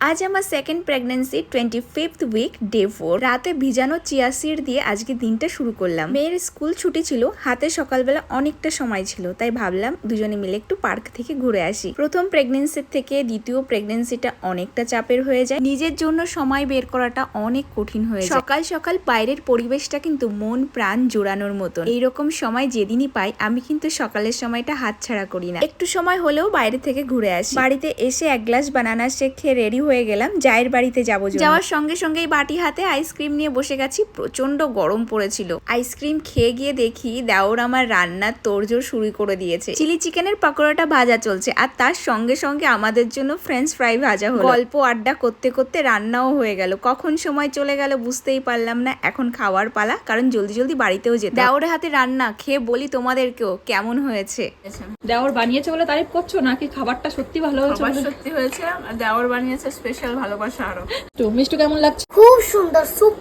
আজ আমার second pregnancy 25th week day 4। রাতে ভিজানো চিয়া সিড দিয়ে আজকে দিনটা শুরু করলাম। মেয়ের স্কুল ছুটি ছিল, হাতে সকালবেলা অনেকটা সময় ছিল, তাই ভাবলাম দুজনে মিলে একটু পার্ক থেকে ঘুরে আসি। প্রথম প্রেগনেন্সির থেকে দ্বিতীয় প্রেগনেন্সিটা অনেকটা চাপের হয়ে যায়, নিজের জন্য সময় বের করাটা অনেক কঠিন হয়ে যায়। সকাল সকাল বাইরের পরিবেশটা কিন্তু মন প্রাণ জোড়ানোর মতন। এইরকম সময় যেদিনই পাই আমি কিন্তু সকালের সময়টা হাতছাড়া করি না, একটু সময় হলেও বাইরে থেকে ঘুরে আসি। বাড়িতে এসে এক গ্লাস বানানা শেক খেয়ে রেডি হয়ে গেলাম জায়ের বাড়িতে যাবো। যাওয়ার সঙ্গে সঙ্গেই বাটি হাতে আইসক্রিম নিয়ে বসে গেছি। প্রচন্ড গরম পড়েছিল। আইসক্রিম খেয়ে গিয়ে দেখি দেওর আমার রান্নার তোড়জোড় শুরু করে দিয়েছে। চিলি চিকেনের পকোড়াটা ভাজা চলছে, আর তার সঙ্গে সঙ্গে আমাদের জন্য ফ্রেঞ্চ ফ্রাই ভাজা হলো। গল্প আড্ডা করতে করতে রান্নাও হয়ে গেল। কখন সময় চলে গেল বুঝতেই পারলাম না। এখন খাওয়ার পালা, কারণ জলদি জলদি বাড়িতেও যেতে। দেওরের হাতে রান্না খেয়ে বলি তোমাদেরকেও কেমন হয়েছে। দেওর বানিয়েছে বলে তারিফ করছো নাকি খাবারটা সত্যি ভালো হয়েছে? খাবার সত্যি হয়েছে, আর দেওর বানিয়েছে স্পেশাল ভালোবাসা আরো। তো মিষ্টি কেমন লাগছে? খুব সুন্দর, সুপ